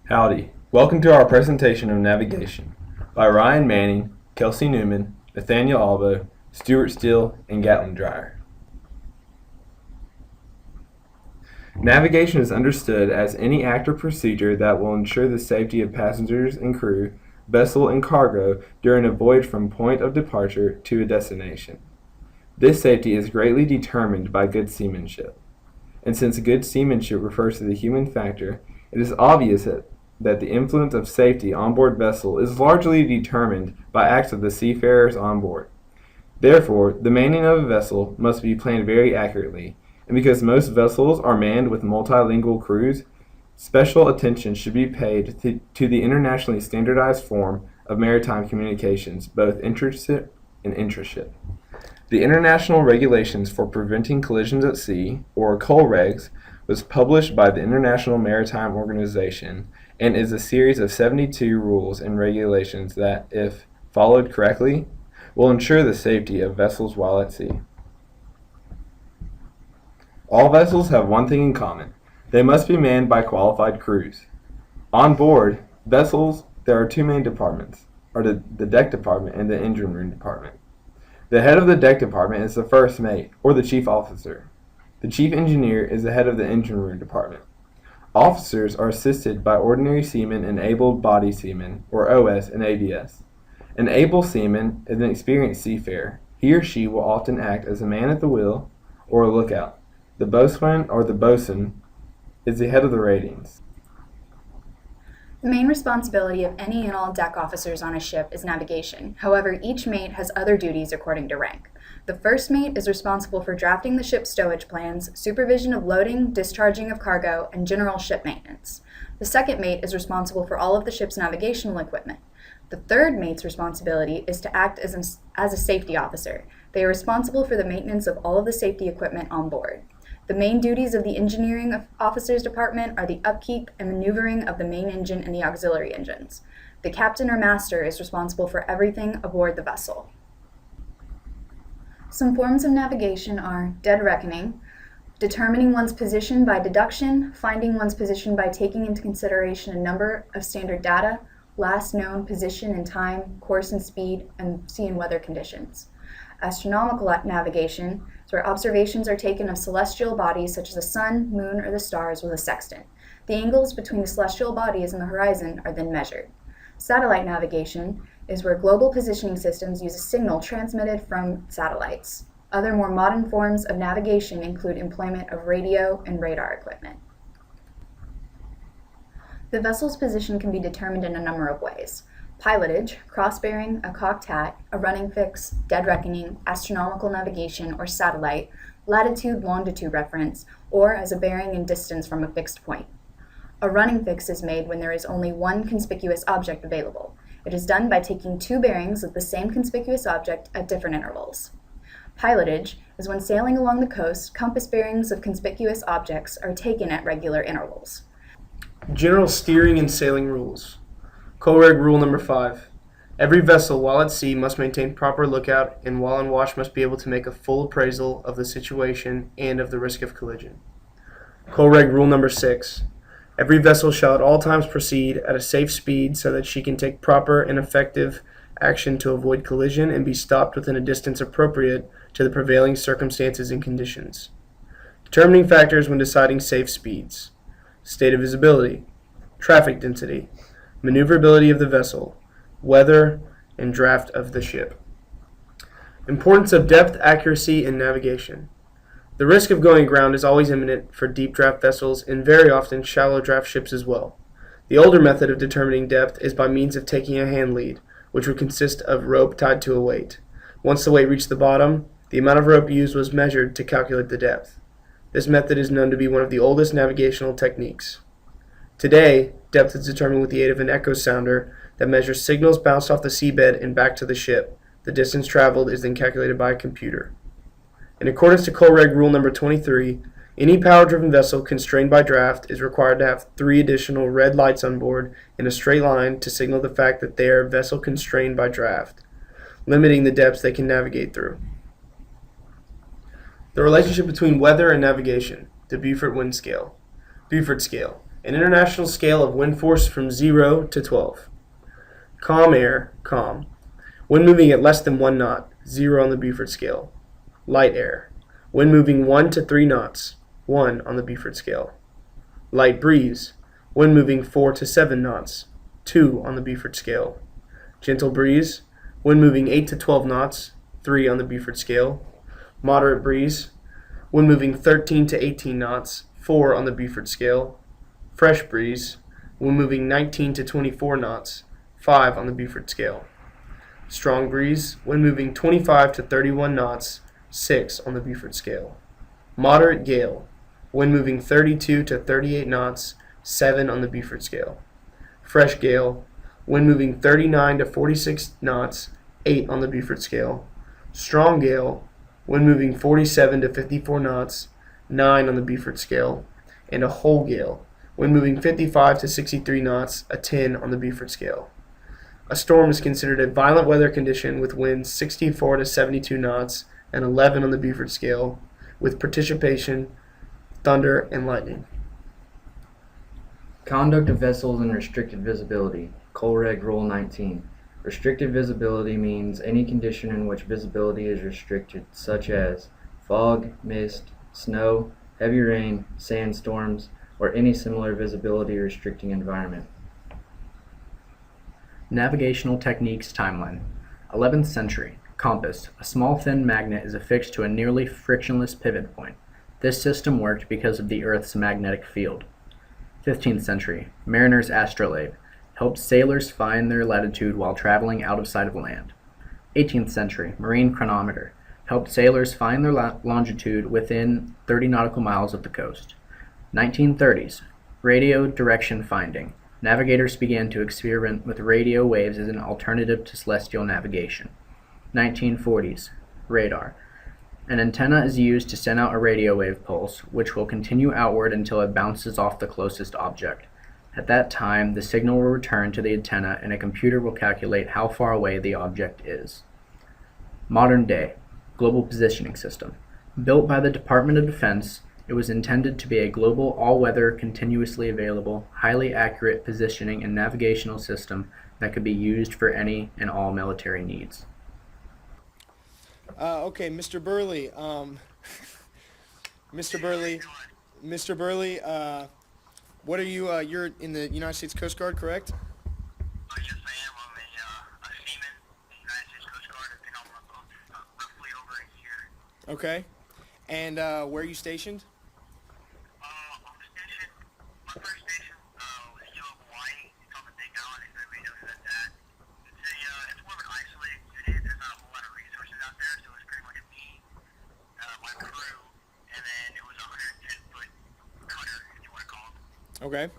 Howdy. Welcome to our presentation of navigation by Ryan Manning, Kelsey Newman, Nathaniel Albo, Stuart Steele, and Gatlin Dreyer. Navigation is understood as any act or procedure that will ensure the safety of passengers and crew, vessel, and cargo during a voyage from point of departure to a destination. This safety is greatly determined by good seamanship. And since good seamanship refers to the human factor, it is obvious that the influence of safety on board vessel is largely determined by acts of the seafarers on board. Therefore, the manning of a vessel must be planned very accurately, and because most vessels are manned with multilingual crews, special attention should be paid to the internationally standardized form of maritime communications, both intraship and intraship. The International Regulations for Preventing Collisions at Sea, or COLREGS, was published by the International Maritime Organization and is a series of 72 rules and regulations that, if followed correctly, will ensure the safety of vessels while at sea. All vessels have one thing in common. They must be manned by qualified crews. On board vessels, there are two main departments, the deck department and the engine room department. The head of the deck department is the first mate, or the chief officer. The chief engineer is the head of the engine room department. Officers are assisted by ordinary seamen and able-bodied seamen, or OS and ABS. An able seaman is an experienced seafarer. He or she will often act as a man at the wheel or a lookout. The boatswain or the bosun is the head of the ratings. The main responsibility of any and all deck officers on a ship is navigation. However, each mate has other duties according to rank. The first mate is responsible for drafting the ship's stowage plans, supervision of loading, discharging of cargo, and general ship maintenance. The second mate is responsible for all of the ship's navigational equipment. The third mate's responsibility is to act as a safety officer. They are responsible for the maintenance of all of the safety equipment on board. The main duties of the engineering officers department are the upkeep and maneuvering of the main engine and the auxiliary engines. The captain or master is responsible for everything aboard the vessel. Some forms of navigation are dead reckoning, determining one's position by deduction, finding one's position by taking into consideration a number of standard data, last known position and time, course and speed, and sea and weather conditions. Astronomical navigation is where observations are taken of celestial bodies such as the sun, moon, or the stars with a sextant. The angles between the celestial bodies and the horizon are then measured. Satellite navigation is where global positioning systems use a signal transmitted from satellites. Other more modern forms of navigation include employment of radio and radar equipment. The vessel's position can be determined in a number of ways. Pilotage, cross-bearing, a cocked hat, a running fix, dead reckoning, astronomical navigation, or satellite, latitude, longitude reference, or as a bearing and distance from a fixed point. A running fix is made when there is only one conspicuous object available. It is done by taking two bearings of the same conspicuous object at different intervals. Pilotage is when sailing along the coast, compass bearings of conspicuous objects are taken at regular intervals. General steering and sailing rules. COLREG Rule Number 5. Every vessel while at sea must maintain proper lookout and while on watch must be able to make a full appraisal of the situation and of the risk of collision. COLREG Rule Number 6. Every vessel shall at all times proceed at a safe speed so that she can take proper and effective action to avoid collision and be stopped within a distance appropriate to the prevailing circumstances and conditions. Determining factors when deciding safe speeds. State of visibility, traffic density, maneuverability of the vessel, weather, and draft of the ship. Importance of depth, accuracy, and navigation. The risk of going aground is always imminent for deep draft vessels and very often shallow draft ships as well. The older method of determining depth is by means of taking a hand lead, which would consist of rope tied to a weight. Once the weight reached the bottom, the amount of rope used was measured to calculate the depth. This method is known to be one of the oldest navigational techniques. Today, depth is determined with the aid of an echo sounder that measures signals bounced off the seabed and back to the ship. The distance traveled is then calculated by a computer. In accordance to COLREG Rule Number 23, any power-driven vessel constrained by draft is required to have 3 additional red lights on board in a straight line to signal the fact that they are vessel constrained by draft, limiting the depths they can navigate through. The relationship between weather and navigation, the Beaufort Wind Scale. Beaufort Scale. An international scale of wind force from 0 to 12. Calm air, calm. Wind moving at less than 1 knot, 0 on the Beaufort scale. Light air. Wind moving 1 to 3 knots, 1 on the Beaufort scale. Light breeze. Wind moving 4 to 7 knots, 2 on the Beaufort scale. Gentle breeze. Wind moving 8 to 12 knots, 3 on the Beaufort scale. Moderate breeze. Wind moving 13 to 18 knots, 4 on the Beaufort scale. Fresh breeze. Wind moving 19 to 24 knots, 5 on the Beaufort scale. Strong breeze. Wind moving 25 to 31 knots, 6 on the Beaufort scale. Moderate gale. Wind moving 32 to 38 knots, 7 on the Beaufort scale. Fresh gale. Wind moving 39 to 46 knots, 8 on the Beaufort scale. Strong gale. Wind moving 47 to 54 knots, 9 on the Beaufort scale. And a whole gale. Wind moving 55 to 63 knots, a 10 on the Beaufort scale. A storm is considered a violent weather condition with winds 64 to 72 knots and 11 on the Beaufort scale, with precipitation, thunder, and lightning. Conduct of vessels in restricted visibility. Colreg Rule 19. Restricted visibility means any condition in which visibility is restricted, such as fog, mist, snow, heavy rain, sandstorms, or any similar visibility restricting environment. Navigational techniques timeline. 11th century. Compass. A small thin magnet is affixed to a nearly frictionless pivot point. This system worked because of the Earth's magnetic field. 15th century. Mariner's astrolabe. Helped sailors find their latitude while traveling out of sight of land. 18th century. Marine chronometer. Helped sailors find their longitude within 30 nautical miles of the coast. 1930s. Radio direction finding. Navigators began to experiment with radio waves as an alternative to celestial navigation. 1940s. Radar. An antenna is used to send out a radio wave pulse, which will continue outward until it bounces off the closest object. At that time, the signal will return to the antenna and a computer will calculate how far away the object is. Modern day. Global Positioning System. Built by the Department of Defense, it was intended to be a global, all-weather, continuously available, highly accurate positioning and navigational system that could be used for any and all military needs. Okay, Mr. Burley. Mr. Burley. What are you? You're in the United States Coast Guard, correct? Yes, I am. I'm a seaman in the United States Coast Guard. I've been on my boat roughly over a year. Okay. And where are you stationed? I'm stationed, my first station was still Hawaii. It's on the Big Island, if everybody knows where that's at. It's more of an isolated unit. There's not a whole lot of resources out there, so it's pretty much me, my crew, and then it was a 110-foot cutter, if you want to call it. Okay.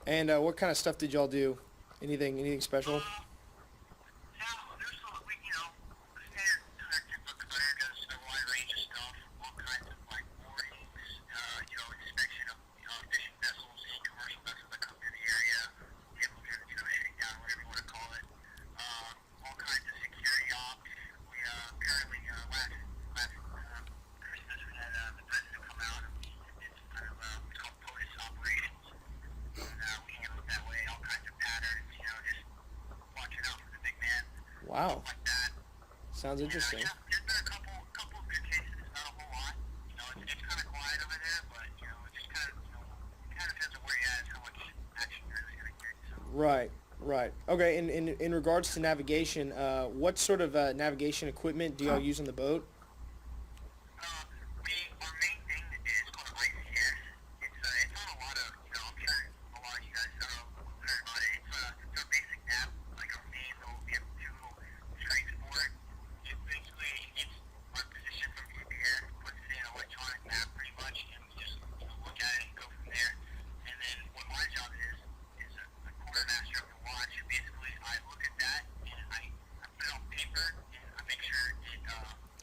And what kind of stuff did y'all do? Anything special? Yeah, there's some, the standard 110-foot cutter does a wide range of stuff, all kinds of like moorings, inspection of fishing vessels, any commercial vessels that come through the area, able to, shooting down, whatever you want to call it. All kinds of security ops. We currently last Christmas we had the president come out and we did some kind of what's called POTUS operations. And we handle it that way, all kinds of patterns, just watching out for the big man, Wow. like that. Sounds interesting. Yeah, there's been a couple of good cases, not a whole lot. It's kind of quiet over there, but it just kind of, it kind of depends on where you're at and how much action you're really going to get. So. Right. Okay. In regards to navigation, what sort of navigation equipment do y'all use on the boat? Our main thing is called ICS. It's on a lot of, I'm sure a lot of you guys heard about it. It's a basic app, like our main little M2 screens for it. Basically, it's our position from the air, puts it in an electronic map pretty much, and we just look at it and go from there. And then what my job is a quartermaster of the watch. Basically, I look at that and I put it on paper and I make sure it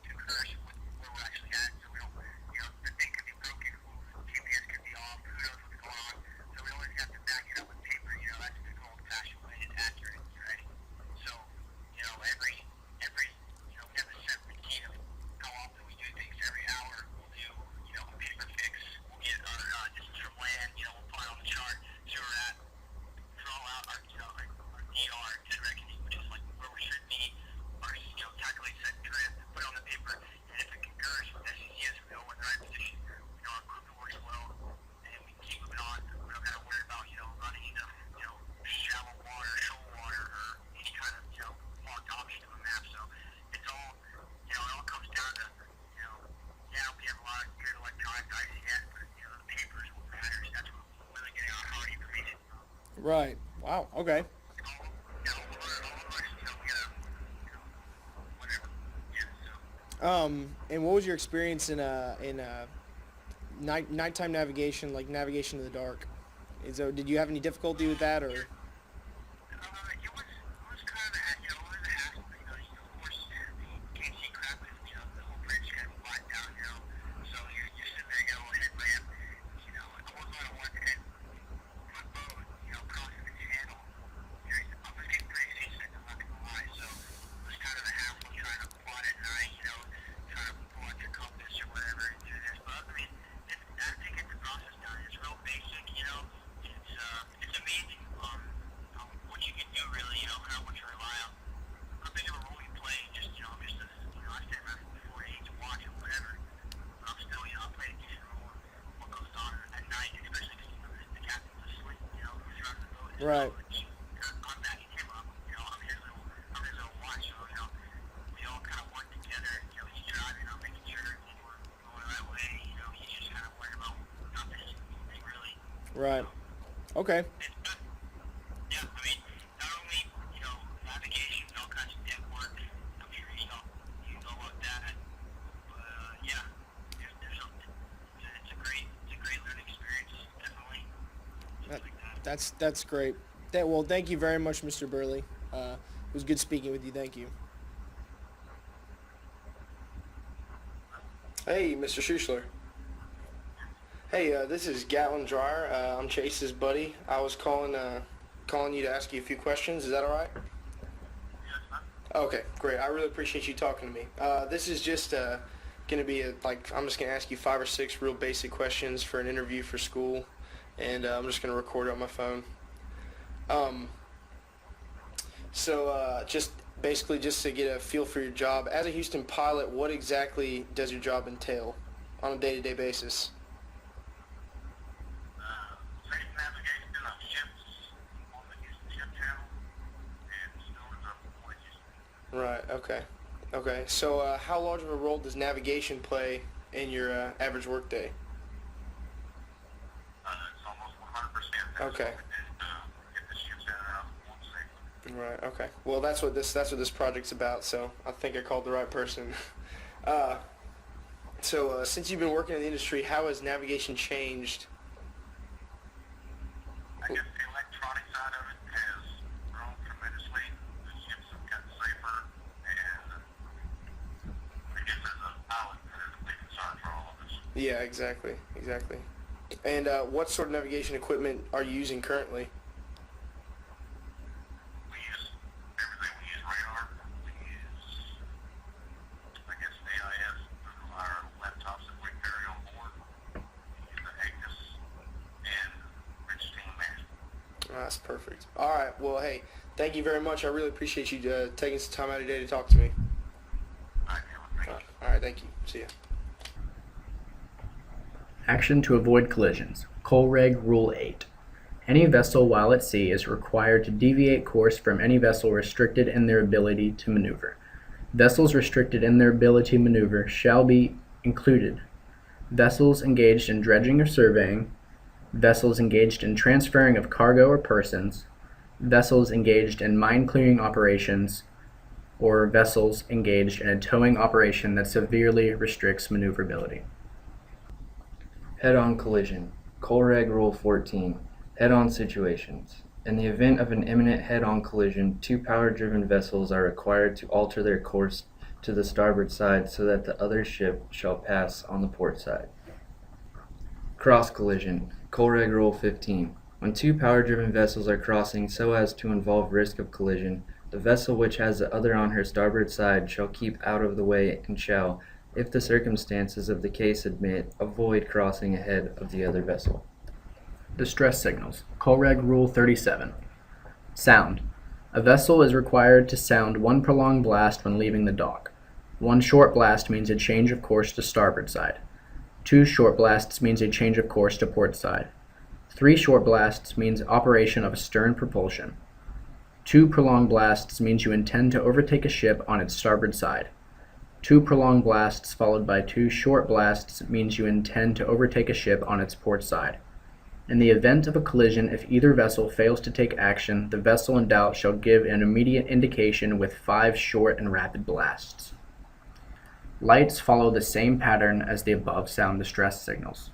concurs Wow. Okay. And what was your experience in nighttime navigation, like navigation in the dark? Did you have any difficulty with that, or? It was kind of, it was a hassle because, of course, you can't see crap if, the whole bridge kind of wide down, so you're sitting there, headlamp, I wasn't going to want to hit my boat, crossing the channel. I was getting pretty seasick, I'm not going to lie, so it was kind of a hassle trying to plot at night, trying to pull out your compass or whatever and do this, but, I think get the process done. It's real basic, it's amazing, what you can do really, how much you rely on. I'm big of a role you play, I'm just I stand around for 4 days to watch it, whatever. But I'm still, I play a decent role in what goes on at night, especially because, the captain's asleep, who's running the boat. Right. I'm backing him up, I'm his little watch, so, we all kind of work together, he's driving, I'm making sure we're going the right way, he's just kind of worried about not missing anything, really. Right. Okay. It's good. Yeah, not only, navigation, all kinds of deck work. I'm sure you know about that. But, yeah, it's a great learning experience, definitely. That- Like that. That's great. Well, thank you very much, Mr. Burley. It was good speaking with you. Thank you. Hey, Mr. Schuschler. Hey, this is Gatlin Dreyer. I'm Chase's buddy. I was calling you to ask you a few questions. Is that all right? Yes, man. Okay, great. I really appreciate you talking to me. This is just going to be I'm just going to ask you 5 or 6 real basic questions for an interview for school, and I'm just going to record it on my phone. Just basically just to get a feel for your job. As a Houston pilot, what exactly does your job entail on a day-to-day basis? Safe navigation of ships on the Houston Ship Channel and stores of voyages. Right, okay. So how large of a role does navigation play in your average workday? It's almost 100%. Okay. Get the ships in and out of one safely. Right, okay. Well, that's what this project's about, so I think I called the right person. Since you've been working in the industry, how has navigation changed? I guess the electronic side of it has grown tremendously. The ships have gotten safer, and I guess as a pilot, that is a big concern for all of us. Yeah, exactly. And what sort of navigation equipment are you using currently? We use everything. We use radar. We use, I guess, AIS through our laptops that we carry on board. We use the AGNIS and Rich Team Management. That's perfect. All right. Well, hey, thank you very much. I really appreciate you taking some time out of your day to talk to me. I do. Thank you. All right. Thank you. See ya. Action to avoid collisions. Colreg Rule 8. Any vessel while at sea is required to deviate course from any vessel restricted in their ability to maneuver. Vessels restricted in their ability to maneuver shall be included vessels engaged in dredging or surveying, vessels engaged in transferring of cargo or persons, vessels engaged in mine clearing operations, or vessels engaged in a towing operation that severely restricts maneuverability. Head-on collision. Colreg Rule 14. Head-on situations. In the event of an imminent head-on collision, 2 power-driven vessels are required to alter their course to the starboard side so that the other ship shall pass on the port side. Cross collision. Colreg Rule 15. When 2 power-driven vessels are crossing so as to involve risk of collision, the vessel which has the other on her starboard side shall keep out of the way and shall, if the circumstances of the case admit, avoid crossing ahead of the other vessel. Distress signals. Colreg Rule 37. Sound. A vessel is required to sound 1 prolonged blast when leaving the dock. 1 short blast means a change of course to starboard side. 2 short blasts means a change of course to port side. 3 short blasts means operation of stern propulsion. 2 prolonged blasts means you intend to overtake a ship on its starboard side. 2 prolonged blasts followed by 2 short blasts means you intend to overtake a ship on its port side. In the event of a collision, if either vessel fails to take action, the vessel in doubt shall give an immediate indication with 5 short and rapid blasts. Lights follow the same pattern as the above sound distress signals.